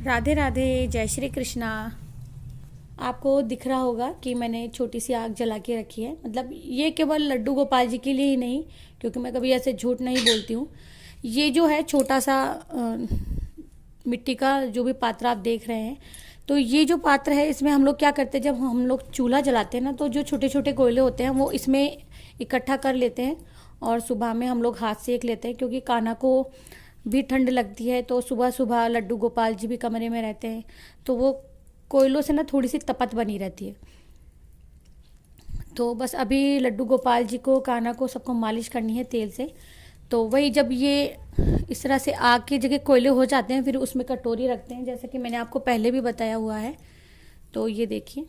राधे राधे, जय श्री कृष्णा। आपको दिख रहा होगा कि मैंने छोटी सी आग जला के रखी है। मतलब ये केवल लड्डू गोपाल जी के लिए ही नहीं, क्योंकि मैं कभी ऐसे झूठ नहीं बोलती हूँ। ये जो है छोटा सा मिट्टी का जो भी पात्र आप देख रहे हैं, तो ये जो पात्र है इसमें हम लोग क्या करते हैं, जब हम लोग चूल्हा जलाते हैं ना, तो जो छोटे छोटे कोयले होते हैं वो इसमें इकट्ठा कर लेते हैं और सुबह में हम लोग हाथ सेक लेते हैं, क्योंकि कान्हा को भी ठंड लगती है। तो सुबह सुबह लड्डू गोपाल जी भी कमरे में रहते हैं, तो वो कोयलों से ना थोड़ी सी तपत बनी रहती है। तो बस अभी लड्डू गोपाल जी को, कान्हा को, सबको मालिश करनी है तेल से। तो वही जब ये इस तरह से आग की जगह कोयले हो जाते हैं, फिर उसमें कटोरी रखते हैं, जैसे कि मैंने आपको पहले भी बताया हुआ है। तो ये देखिए,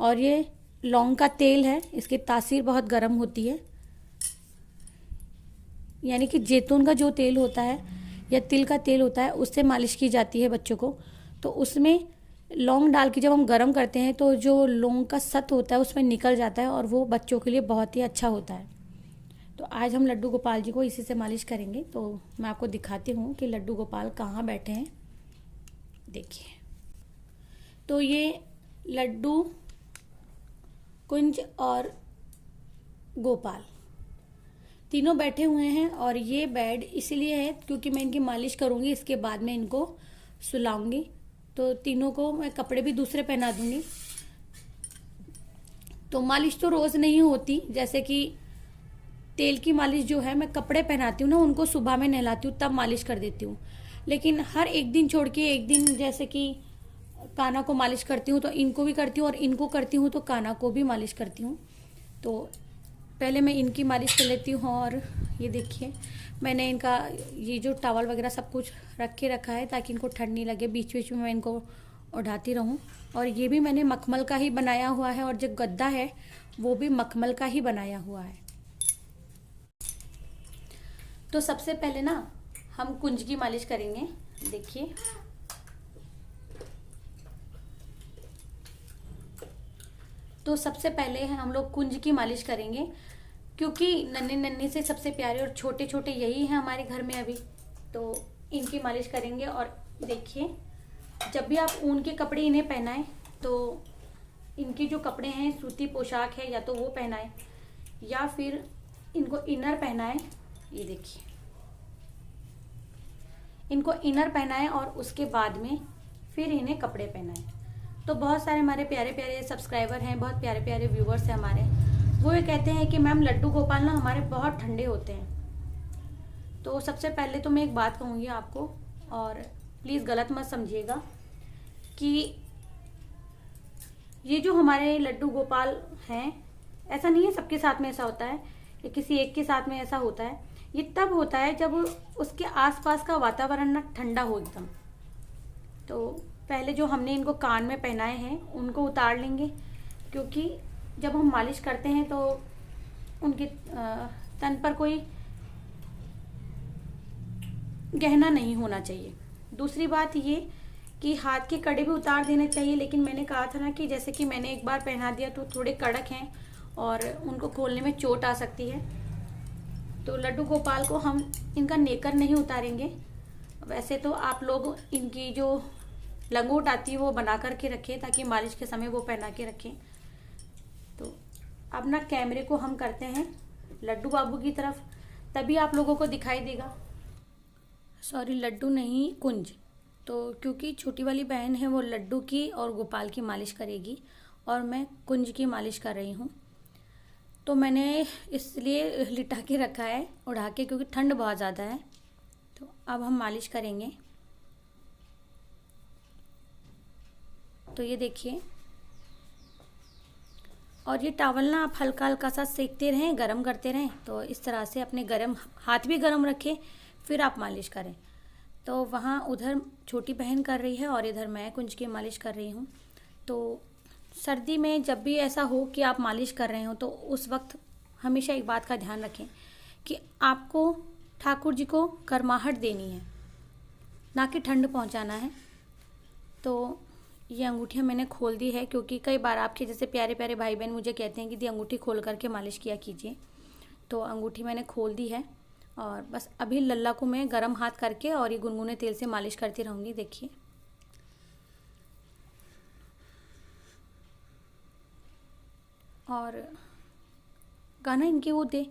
और ये लौंग का तेल है, इसकी तासीर बहुत गर्म होती है। यानी कि जैतून का जो तेल होता है या तिल का तेल होता है, उससे मालिश की जाती है बच्चों को। तो उसमें लौंग डाल के जब हम गर्म करते हैं तो जो लौंग का सत होता है उसमें निकल जाता है, और वो बच्चों के लिए बहुत ही अच्छा होता है। तो आज हम लड्डू गोपाल जी को इसी से मालिश करेंगे। तो मैं आपको दिखाती हूँ कि लड्डू गोपाल कहाँ बैठे हैं। देखिए, तो ये लड्डू, कुंज और गोपाल तीनों बैठे हुए हैं। और ये बेड इसीलिए है क्योंकि मैं इनकी मालिश करूँगी, इसके बाद में इनको सुलाऊंगी। तो तीनों को मैं कपड़े भी दूसरे पहना दूंगी। तो मालिश तो रोज़ नहीं होती, जैसे कि तेल की मालिश जो है मैं कपड़े पहनाती हूँ ना, उनको सुबह में नहलाती हूँ तब मालिश कर देती हूँ। लेकिन हर एक दिन छोड़ के एक दिन, जैसे कि कान्हा को मालिश करती हूँ तो इनको भी करती हूँ, और इनको करती हूँ तो कान्हा को भी मालिश करती हूँ। तो पहले मैं इनकी मालिश कर लेती हूँ। और ये देखिए, मैंने इनका ये जो टॉवल वगैरह सब कुछ रख के रखा है ताकि इनको ठंड नहीं लगे, बीच बीच में मैं इनको उठाती रहूँ। और ये भी मैंने मखमल का ही बनाया हुआ है, और जो गद्दा है वो भी मखमल का ही बनाया हुआ है। तो सबसे पहले ना हम कुंज की मालिश करेंगे। देखिए, तो सबसे पहले हम लोग कुंज की मालिश करेंगे, क्योंकि नन्हे नन्हे से सबसे प्यारे और छोटे छोटे यही हैं हमारे घर में अभी। तो इनकी मालिश करेंगे। और देखिए, जब भी आप ऊन के कपड़े इन्हें पहनाएं तो इनके जो कपड़े हैं, सूती पोशाक है, या तो वो पहनाएं या फिर इनको इनर पहनाएं। ये देखिए, इनको इनर पहनाएं और उसके बाद में फिर इन्हें कपड़े पहनाएं। तो बहुत सारे हमारे प्यारे प्यारे सब्सक्राइबर हैं, बहुत प्यारे प्यारे व्यूवर्स हैं हमारे, वो ये कहते हैं कि मैम लड्डू गोपाल ना हमारे बहुत ठंडे होते हैं। तो सबसे पहले तो मैं एक बात कहूँगी आपको, और प्लीज़ गलत मत समझिएगा, कि ये जो हमारे लड्डू गोपाल हैं, ऐसा नहीं है सबके साथ में ऐसा होता है या किसी एक के साथ में ऐसा होता है। ये तब होता है जब उसके आसपास का वातावरण ना ठंडा हो एकदम। तो पहले जो हमने इनको कान में पहनाए हैं उनको उतार लेंगे, क्योंकि जब हम मालिश करते हैं तो उनके तन पर कोई गहना नहीं होना चाहिए। दूसरी बात ये कि हाथ के कड़े भी उतार देने चाहिए, लेकिन मैंने कहा था ना कि जैसे कि मैंने एक बार पहना दिया तो थोड़े कड़क हैं और उनको खोलने में चोट आ सकती है। तो लड्डू गोपाल को हम इनका नेकर नहीं उतारेंगे। वैसे तो आप लोग इनकी जो लंगोट आती है वो बना करके रखें, ताकि मालिश के समय वो पहना के रखें। तो अब ना कैमरे को हम करते हैं लड्डू बाबू की तरफ, तभी आप लोगों को दिखाई देगा। सॉरी, लड्डू नहीं, कुंज। तो क्योंकि छोटी वाली बहन है वो लड्डू की और गोपाल की मालिश करेगी, और मैं कुंज की मालिश कर रही हूँ। तो मैंने इसलिए लिटा के रखा है उड़ा के, क्योंकि ठंड बहुत ज़्यादा है। तो अब हम मालिश करेंगे। तो ये देखिए, और ये टॉवल ना आप हल्का हल्का सा सेकते रहें, गरम करते रहें। तो इस तरह से अपने गरम हाथ भी गरम रखें, फिर आप मालिश करें। तो वहाँ उधर छोटी बहन कर रही है और इधर मैं कुंज की मालिश कर रही हूँ। तो सर्दी में जब भी ऐसा हो कि आप मालिश कर रहे हो तो उस वक्त हमेशा एक बात का ध्यान रखें कि आपको ठाकुर जी को गर्माहट देनी है, ना कि ठंड पहुँचाना है। तो ये अंगूठियाँ मैंने खोल दी है, क्योंकि कई बार आपके जैसे प्यारे प्यारे भाई बहन मुझे कहते हैं कि दी अंगूठी खोल करके मालिश किया कीजिए। तो अंगूठी मैंने खोल दी है और बस अभी लल्ला को मैं गरम हाथ करके और ये गुनगुने तेल से मालिश करती रहूँगी। देखिए और गाना इनकी वो दे,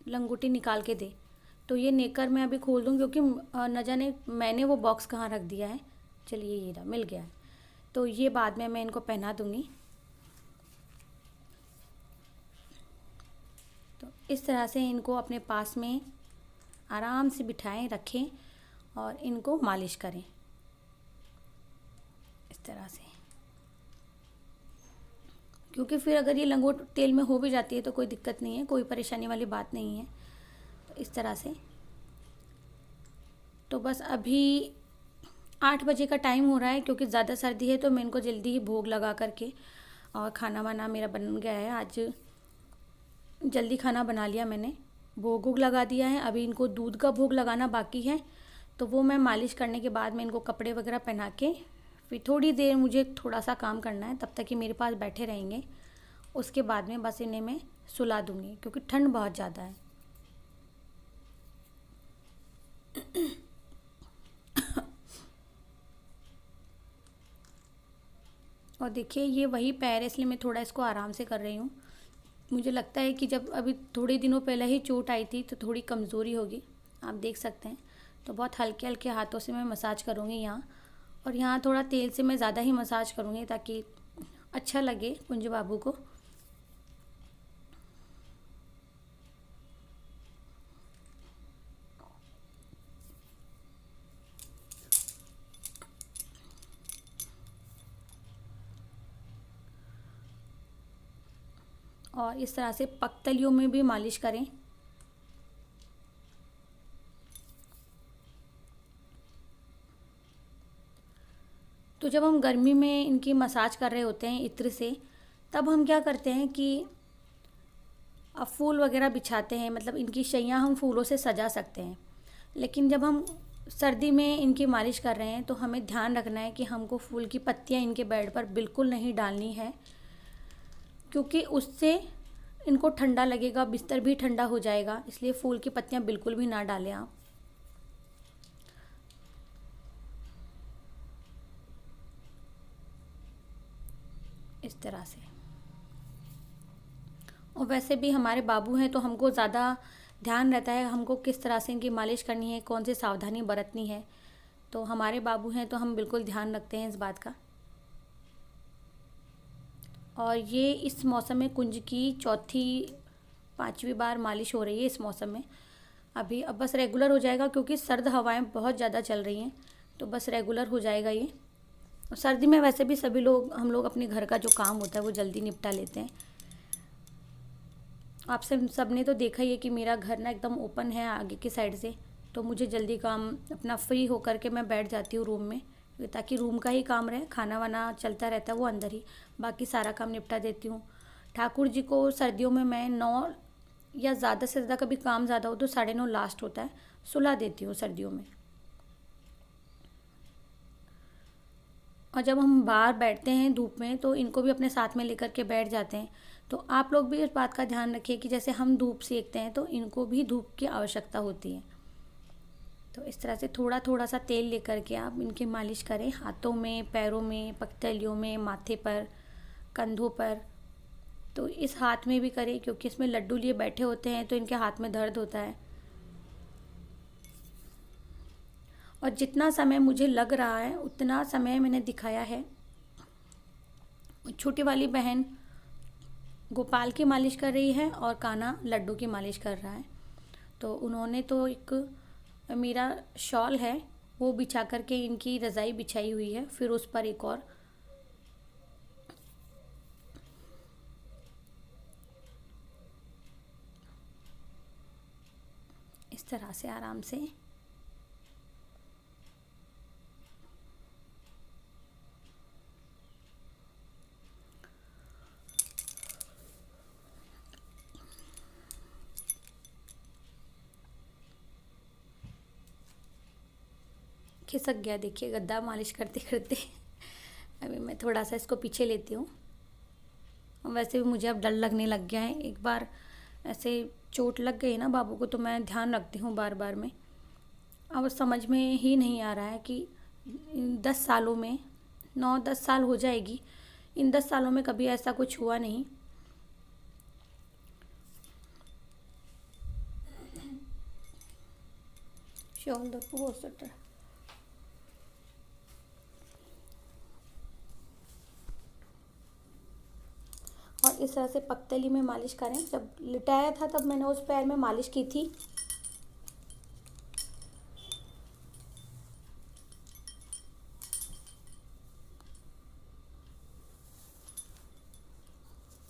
लंगोटी निकाल के दे। तो ये नेकर मैं अभी खोल दूँ क्योंकि न जाने मैंने वो बॉक्स कहाँ रख दिया है। चलिए ये रहा, मिल गया है। तो ये बाद में मैं इनको पहना दूँगी। तो इस तरह से इनको अपने पास में आराम से बिठाएं, रखें और इनको मालिश करें इस तरह से। क्योंकि फिर अगर ये लंगोट तेल में हो भी जाती है तो कोई दिक्कत नहीं है, कोई परेशानी वाली बात नहीं है। तो इस तरह से। तो बस अभी 8 बजे का टाइम हो रहा है क्योंकि ज़्यादा सर्दी है तो मैं इनको जल्दी ही भोग लगा करके, और खाना वाना मेरा बन गया है। आज जल्दी खाना बना लिया मैंने, भोग वोग लगा दिया है। अभी इनको दूध का भोग लगाना बाकी है, तो वो मैं मालिश करने के बाद में इनको कपड़े वगैरह पहना के फिर थोड़ी देर मुझे थोड़ा सा काम करना है, तब तक कि मेरे पास बैठे रहेंगे। उसके बाद में बस इन्हें मैं सुला दूँगी क्योंकि ठंड बहुत ज़्यादा है। और देखिए ये वही पैर है, इसलिए मैं थोड़ा इसको आराम से कर रही हूँ। मुझे लगता है कि जब अभी थोड़े दिनों पहले ही चोट आई थी तो थोड़ी कमज़ोरी होगी, आप देख सकते हैं। तो बहुत हल्के हल्के हाथों से मैं मसाज करूँगी यहाँ, और यहाँ थोड़ा तेल से मैं ज़्यादा ही मसाज करूँगी ताकि अच्छा लगे कुंज बाबू को। और इस तरह से पख्तलियों में भी मालिश करें। तो जब हम गर्मी में इनकी मसाज कर रहे होते हैं इत्र से, तब हम क्या करते हैं कि अब फूल वगैरह बिछाते हैं, मतलब इनकी शैया हम फूलों से सजा सकते हैं। लेकिन जब हम सर्दी में इनकी मालिश कर रहे हैं तो हमें ध्यान रखना है कि हमको फूल की पत्तियां इनके बेड पर बिल्कुल नहीं डालनी है, क्योंकि उससे इनको ठंडा लगेगा, बिस्तर भी ठंडा हो जाएगा। इसलिए फूल की पत्तियां बिल्कुल भी ना डालें आप। इस तरह से। और वैसे भी हमारे बाबू हैं तो हमको ज़्यादा ध्यान रहता है हमको किस तरह से इनकी मालिश करनी है, कौन सी सावधानी बरतनी है। तो हमारे बाबू हैं तो हम बिल्कुल ध्यान रखते हैं इस बात का। और ये इस मौसम में कुंज की चौथी 5वीं बार मालिश हो रही है इस मौसम में। अभी अब बस रेगुलर हो जाएगा क्योंकि सर्द हवाएं बहुत ज़्यादा चल रही हैं, तो बस रेगुलर हो जाएगा ये। और सर्दी में वैसे भी सभी लोग, हम लोग अपने घर का जो काम होता है वो जल्दी निपटा लेते हैं। आप सब ने तो देखा ही है कि मेरा घर ना एकदम ओपन है आगे की साइड से, तो मुझे जल्दी काम अपना फ्री होकर के मैं बैठ जाती हूँ रूम में, ताकि रूम का ही काम रहे, खाना वाना चलता रहता है वो अंदर ही, बाकी सारा काम निपटा देती हूँ। ठाकुर जी को सर्दियों में मैं 9 या ज़्यादा से ज़्यादा, कभी काम ज़्यादा हो तो 9:30 लास्ट होता है, सुला देती हूँ सर्दियों में। और जब हम बाहर बैठते हैं धूप में तो इनको भी अपने साथ में लेकर के बैठ जाते हैं। तो आप लोग भी इस बात का ध्यान रखिए कि जैसे हम धूप सेकते हैं तो इनको भी धूप की आवश्यकता होती है। तो इस तरह से थोड़ा थोड़ा सा तेल लेकर के आप इनकी मालिश करें, हाथों में, पैरों में, पख्तलियों में, माथे पर, कंधों पर। तो इस हाथ में भी करें क्योंकि इसमें लड्डू लिए बैठे होते हैं तो इनके हाथ में दर्द होता है। और जितना समय मुझे लग रहा है उतना समय मैंने दिखाया है। छोटी वाली बहन गोपाल की मालिश कर रही है और कान्हा लड्डू की मालिश कर रहा है। तो उन्होंने तो एक मेरा शॉल है वो बिछा करके इनकी रज़ाई बिछाई हुई है, फिर उस पर एक और इस तरह से आराम से। खिसक गया देखिए गद्दा मालिश करते करते। अभी मैं थोड़ा सा इसको पीछे लेती हूँ। वैसे भी मुझे अब डर लगने लग गया है, एक बार ऐसे चोट लग गई ना बाबू को, तो मैं ध्यान रखती हूँ बार बार में। अब समझ में ही नहीं आ रहा है कि इन 10 सालों में, 9-10 साल हो जाएगी, इन 10 सालों में कभी ऐसा कुछ हुआ नहीं। शोल्डर को सटर। और इस तरह से पगतली में मालिश करें। जब लिटाया था तब मैंने उस पैर में मालिश की थी।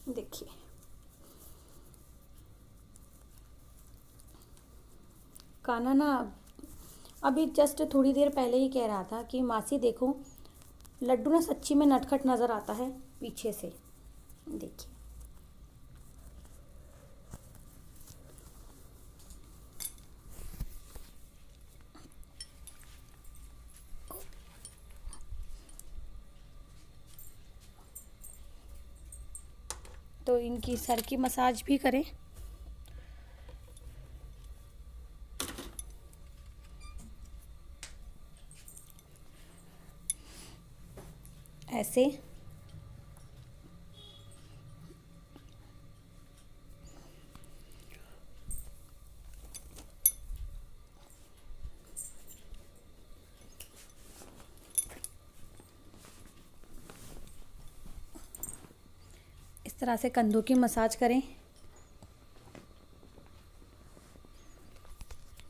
देखिए, कान्हा ना अभी जस्ट थोड़ी देर पहले ही कह रहा था कि मासी देखो, लड्डू ना सच्ची में नटखट नज़र आता है पीछे से। देखिए, तो इनकी सर की मसाज भी करें। ऐसे इस तरह से कंधों की मसाज करें।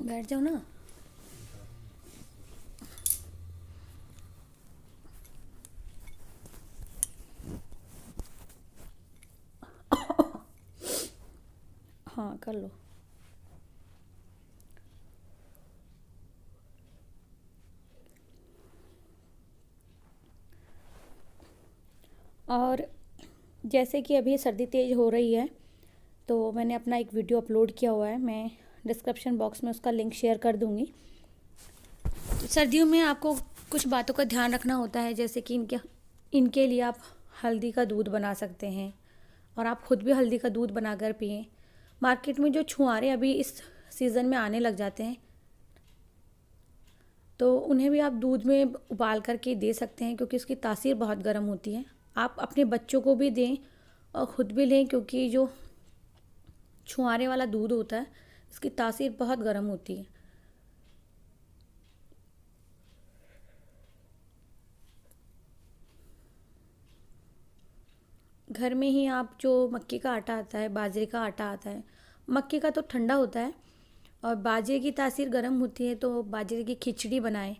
बैठ जाओ ना। हाँ, कर लो। और जैसे कि अभी सर्दी तेज़ हो रही है, तो मैंने अपना एक वीडियो अपलोड किया हुआ है, मैं डिस्क्रिप्शन बॉक्स में उसका लिंक शेयर कर दूँगी। सर्दियों में आपको कुछ बातों का ध्यान रखना होता है, जैसे कि इनके लिए आप हल्दी का दूध बना सकते हैं और आप खुद भी हल्दी का दूध बनाकर पिएं। मार्केट में जो छुहारे अभी इस सीज़न में आने लग जाते हैं, तो उन्हें भी आप दूध में उबाल करके दे सकते हैं, क्योंकि उसकी तासीर बहुत गर्म होती है। आप अपने बच्चों को भी दें और ख़ुद भी लें, क्योंकि जो छुहारे वाला दूध होता है इसकी तासीर बहुत गर्म होती है। घर में ही आप जो मक्के का आटा आता है, बाजरे का आटा आता है, मक्के का तो ठंडा होता है और बाजरे की तासीर गर्म होती है, तो बाजरे की खिचड़ी बनाएं।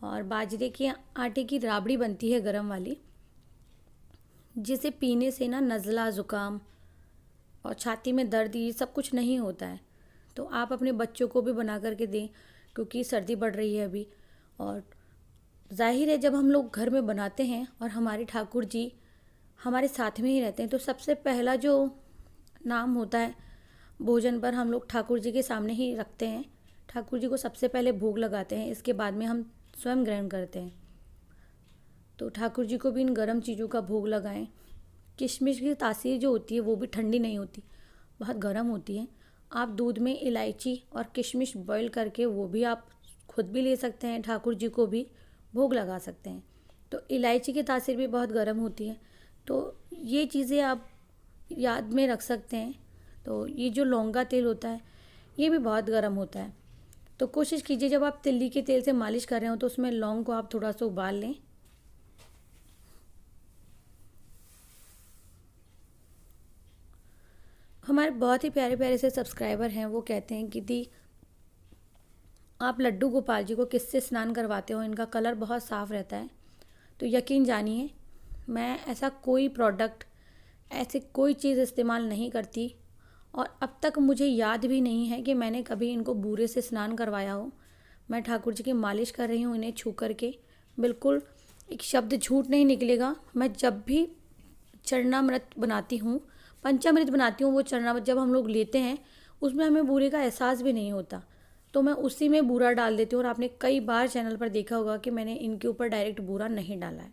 और बाजरे के आटे की राबड़ी बनती है गर्म वाली, जिसे पीने से ना नज़ला, ज़ुकाम और छाती में दर्द ये सब कुछ नहीं होता है। तो आप अपने बच्चों को भी बना करके दें, क्योंकि सर्दी बढ़ रही है अभी। और जाहिर है, जब हम लोग घर में बनाते हैं और हमारे ठाकुर जी हमारे साथ में ही रहते हैं, तो सबसे पहला जो नाम होता है भोजन पर, हम लोग ठाकुर जी के सामने ही रखते हैं। ठाकुर जी को सबसे पहले भोग लगाते हैं, इसके बाद में हम स्वयं ग्रहण करते हैं। तो ठाकुर जी को भी इन गर्म चीज़ों का भोग लगाएं। किशमिश की तासीर जो होती है वो भी ठंडी नहीं होती, बहुत गर्म होती है। आप दूध में इलायची और किशमिश बॉईल करके वो भी आप खुद भी ले सकते हैं, ठाकुर जी को भी भोग लगा सकते हैं। तो इलायची की तासीर भी बहुत गर्म होती है, तो ये चीज़ें आप याद में रख सकते हैं। तो ये जो लौंगा तेल होता है ये भी बहुत गर्म होता है, तो कोशिश कीजिए जब आप तिल्ली के तेल से मालिश कर रहे हो तो उसमें लौंग को आप थोड़ा सा उबाल लें। हमारे बहुत ही प्यारे प्यारे से सब्सक्राइबर हैं, वो कहते हैं कि दी आप लड्डू गोपाल जी को किससे स्नान करवाते हो, इनका कलर बहुत साफ़ रहता है। तो यकीन जानिए, मैं ऐसा कोई प्रोडक्ट, ऐसी कोई चीज़ इस्तेमाल नहीं करती और अब तक मुझे याद भी नहीं है कि मैंने कभी इनको बूरे से स्नान करवाया हो। मैं ठाकुर जी की मालिश कर रही हूँ इन्हें छू करके, बिल्कुल एक शब्द झूठ नहीं निकलेगा। मैं जब भी चरणामृत बनाती हूँ, पंचामृत बनाती हूँ, वो चरणामृत जब हम लोग लेते हैं उसमें हमें बूरे का एहसास भी नहीं होता, तो मैं उसी में बूरा डाल देती हूँ। और आपने कई बार चैनल पर देखा होगा कि मैंने इनके ऊपर डायरेक्ट बूरा नहीं डाला है।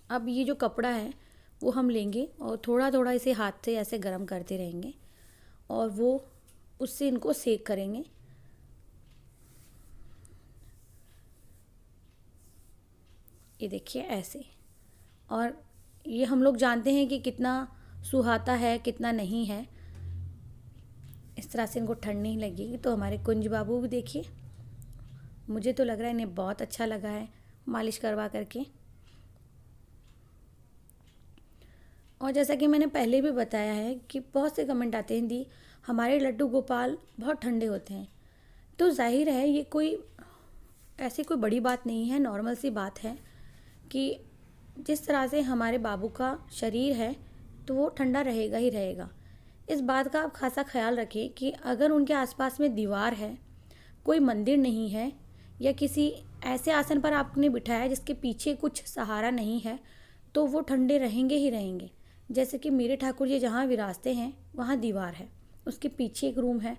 अब ये जो कपड़ा है वो हम लेंगे और थोड़ा थोड़ा इसे हाथ से ऐसे गर्म करते रहेंगे और वो उससे इनको सेक करेंगे। ये देखिए ऐसे। और ये हम लोग जानते हैं कि कितना सुहाता है कितना नहीं है। इस तरह से इनको ठंड नहीं लगेगी। तो हमारे कुंज बाबू भी देखिए, मुझे तो लग रहा है इन्हें बहुत अच्छा लगा है मालिश करवा करके। और जैसा कि मैंने पहले भी बताया है कि बहुत से कमेंट आते हैं दी हमारे लड्डू गोपाल बहुत ठंडे होते हैं। तो जाहिर है ये कोई ऐसी कोई बड़ी बात नहीं है, नॉर्मल सी बात है कि जिस तरह से हमारे बाबू का शरीर है तो वो ठंडा रहेगा ही रहेगा। इस बात का आप खासा ख्याल रखें कि अगर उनके आसपास में दीवार है, कोई मंदिर नहीं है या किसी ऐसे आसन पर आपने बिठाया है जिसके पीछे कुछ सहारा नहीं है, तो वो ठंडे रहेंगे ही रहेंगे। जैसे कि मेरे ठाकुर जी जहाँ विराजते हैं वहाँ दीवार है, उसके पीछे एक रूम है,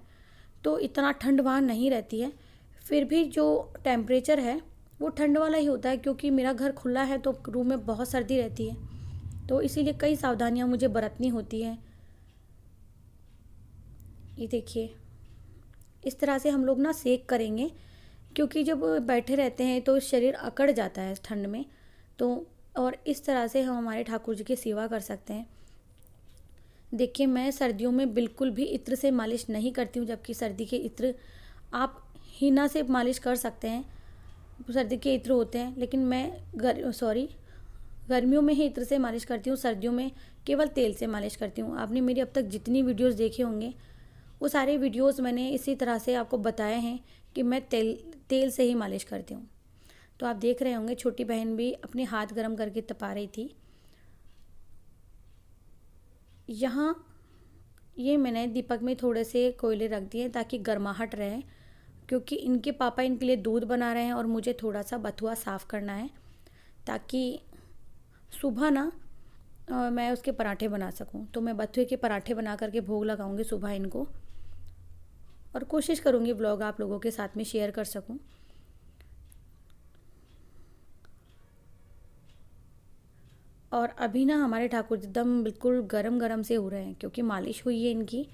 तो इतना ठंड वहाँ नहीं रहती है। फिर भी जो टेम्परेचर है वो ठंड वाला ही होता है, क्योंकि मेरा घर खुला है तो रूम में बहुत सर्दी रहती है। तो इसीलिए कई सावधानियाँ मुझे बरतनी होती हैं। ये देखिए, इस तरह से हम लोग ना सेक करेंगे, क्योंकि जब बैठे रहते हैं तो शरीर अकड़ जाता है ठंड में। तो और इस तरह से हम हमारे ठाकुर जी की सेवा कर सकते हैं। देखिए, मैं सर्दियों में बिल्कुल भी इत्र से मालिश नहीं करती हूँ, जबकि सर्दी के इत्र आप हीना से मालिश कर सकते हैं, सर्दी के इत्र होते हैं। लेकिन मैं गर्मियों में ही इत्र से मालिश करती हूँ, सर्दियों में केवल तेल से मालिश करती हूँ। आपने मेरी अब तक जितनी वीडियोस देखे होंगे वो सारे वीडियोस मैंने इसी तरह से आपको बताए हैं कि मैं तेल से ही मालिश करती हूँ। तो आप देख रहे होंगे छोटी बहन भी अपने हाथ गर्म करके तपा रही थी। यहाँ ये मैंने दीपक में थोड़े से कोयले रख दिए ताकि गर्माहट रहे, क्योंकि इनके पापा इनके लिए दूध बना रहे हैं और मुझे थोड़ा सा बथुआ साफ़ करना है, ताकि सुबह ना मैं उसके पराठे बना सकूं। तो मैं बथुए के पराठे बना करके भोग लगाऊंगी सुबह इनको, और कोशिश करूंगी ब्लॉग आप लोगों के साथ में शेयर कर सकूं। और अभी ना हमारे ठाकुर जी एकदम बिल्कुल गरम गरम से हो रहे हैं, क्योंकि मालिश हुई है इनकी।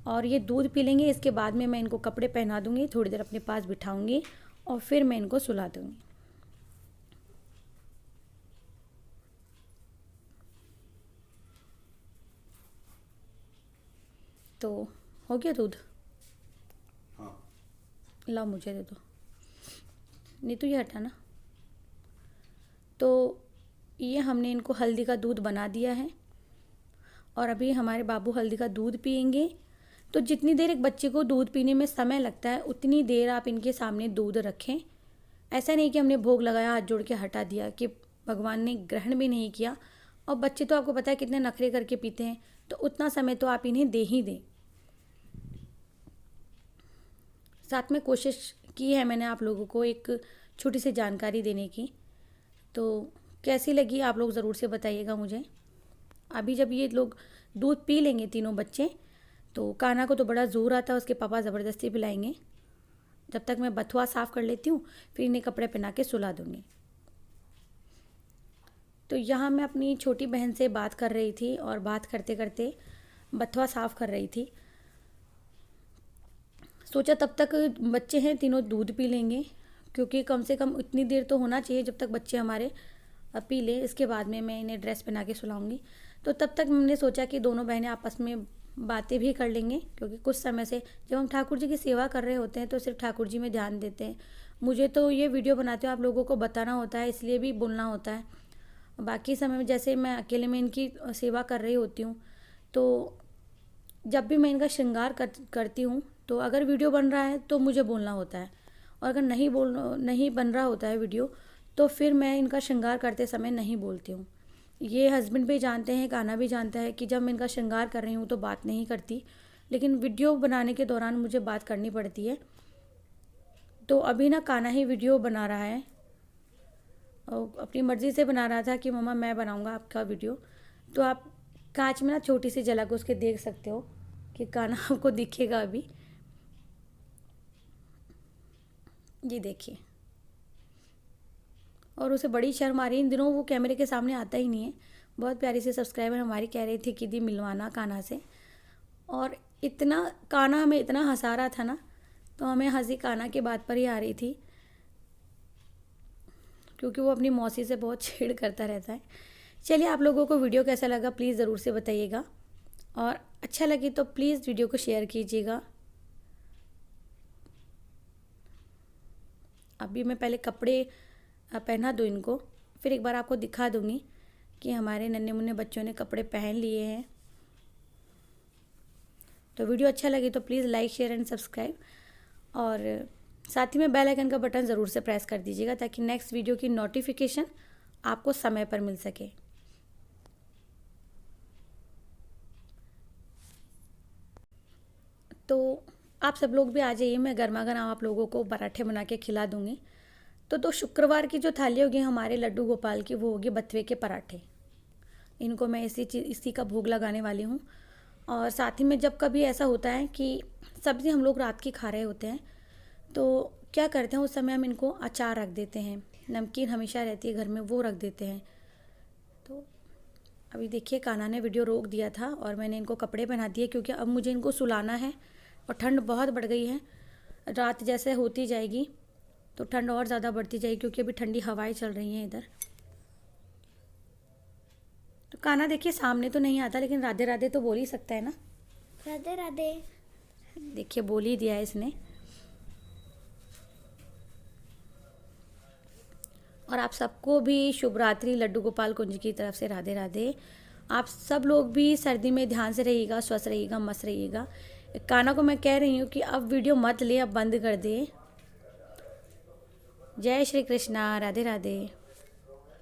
और ये दूध पी लेंगे, इसके बाद में मैं इनको कपड़े पहना दूंगी, थोड़ी देर अपने पास बिठाऊंगी और फिर मैं इनको सुला दूंगी। तो हो गया दूध? हाँ। लाओ मुझे दे दो। नहीं तो ये हटाना। तो ये हमने इनको हल्दी का दूध बना दिया है और अभी हमारे बाबू हल्दी का दूध पियेंगे। तो जितनी देर एक बच्चे को दूध पीने में समय लगता है उतनी देर आप इनके सामने दूध रखें। ऐसा नहीं कि हमने भोग लगाया हाथ जोड़ के हटा दिया, कि भगवान ने ग्रहण भी नहीं किया। और बच्चे तो आपको पता है कितने नखरे करके पीते हैं, तो उतना समय तो आप इन्हें दे ही दें। साथ में कोशिश की है मैंने आप लोगों को एक छोटी सी जानकारी देने की। तो कैसी लगी आप लोग ज़रूर से बताइएगा मुझे। अभी जब ये लोग दूध पी लेंगे तीनों बच्चे, तो कान्हा को तो बड़ा ज़ोर आता है, उसके पापा ज़बरदस्ती पिलाएंगे। जब तक मैं बथुआ साफ़ कर लेती हूँ, फिर इन्हें कपड़े पहना के सुला दूँगी। तो यहाँ मैं अपनी छोटी बहन से बात कर रही थी और बात करते करते बथुआ साफ़ कर रही थी। सोचा तब तक बच्चे हैं तीनों दूध पी लेंगे, क्योंकि कम से कम इतनी देर तो होना चाहिए जब तक बच्चे हमारे पी लें। इसके बाद में मैं इन्हें ड्रेस पहना के सुलाऊंगी। तो तब तक हमने सोचा कि दोनों बहनें आपस में बातें भी कर लेंगे, क्योंकि कुछ समय से जब हम ठाकुर जी की सेवा कर रहे होते हैं तो सिर्फ ठाकुर जी में ध्यान देते हैं। मुझे तो ये वीडियो बनाते हुए आप लोगों को बताना होता है, इसलिए भी बोलना होता है। बाकी समय में जैसे मैं अकेले में इनकी सेवा कर रही होती हूँ, तो जब भी मैं इनका श्रृंगार करती हूँ, तो अगर वीडियो बन रहा है तो मुझे बोलना होता है, और अगर नहीं बन रहा होता है वीडियो, तो फिर मैं इनका श्रृंगार करते समय नहीं बोलती हूँ। ये हस्बैंड भी जानते हैं, कान्हा भी जानता है कि जब मैं इनका श्रृंगार कर रही हूँ तो बात नहीं करती, लेकिन वीडियो बनाने के दौरान मुझे बात करनी पड़ती है। तो अभी ना कान्हा ही वीडियो बना रहा है, और अपनी मर्ज़ी से बना रहा था कि मम्मा मैं बनाऊँगा आपका वीडियो। तो आप कांच में ना छोटी सी झलक उसके देख सकते हो कि कान्हा आपको दिखेगा अभी। ये देखिए, और उसे बड़ी शर्म आ रही है इन दिनों, वो कैमरे के सामने आता ही नहीं है, बहुत प्यारी सी सब्सक्राइबर हमारी कह रही थी कि दी मिलवाना कान्हा से, और इतना कान्हा हमें इतना हंसा रहा था ना, तो हमें हंसी कान्हा की बात पर ही आ रही थी, क्योंकि वो अपनी मौसी से बहुत छेड़ करता रहता है। चलिए, आप लोगों को वीडियो कैसा लगा प्लीज़ ज़रूर से बताइएगा, और अच्छा लगे तो प्लीज़ वीडियो को शेयर कीजिएगा। अभी मैं पहले कपड़े पहना दूँ इनको, फिर एक बार आपको दिखा दूँगी कि हमारे नन्हे मुन्ने बच्चों ने कपड़े पहन लिए हैं। तो वीडियो अच्छा लगे तो please like share and subscribe, और साथ ही में बेल आइकन का बटन ज़रूर से प्रेस कर दीजिएगा ताकि नेक्स्ट वीडियो की नोटिफिकेशन आपको समय पर मिल सके। तो आप सब लोग भी आ जाइए, मैं गर्मा गर्म आप लोगों को पराठे बना के खिला दूँगी। तो शुक्रवार की जो थाली होगी हमारे लड्डू गोपाल की, वो होगी बथुए के पराठे। इनको मैं इसी का भोग लगाने वाली हूँ। और साथ ही में जब कभी ऐसा होता है कि सब्ज़ी हम लोग रात की खा रहे होते हैं, तो क्या करते हैं उस समय हम इनको अचार रख देते हैं, नमकीन हमेशा रहती है घर में, वो रख देते हैं। तो अभी देखिए कान्हा ने वीडियो रोक दिया था और मैंने इनको कपड़े पहना दिए, क्योंकि अब मुझे इनको सुलाना है और ठंड बहुत बढ़ गई है। रात जैसे होती जाएगी तो ठंड और ज़्यादा बढ़ती जाएगी, क्योंकि अभी ठंडी हवाएं चल रही हैं इधर। तो कान्हा देखिए सामने तो नहीं आता, लेकिन राधे राधे तो बोल ही सकता है ना। राधे राधे। देखिए बोल ही दिया है इसने। और आप सबको भी शुभ रात्रि, लड्डू गोपाल कुंज की तरफ से राधे राधे। आप सब लोग भी सर्दी में ध्यान से रहिएगा, स्वस्थ रहिएगा, मस्त रहिएगा। कान्हा को मैं कह रही हूँ कि अब वीडियो मत ले, अब बंद कर दे। जय श्री कृष्णा, राधे राधे।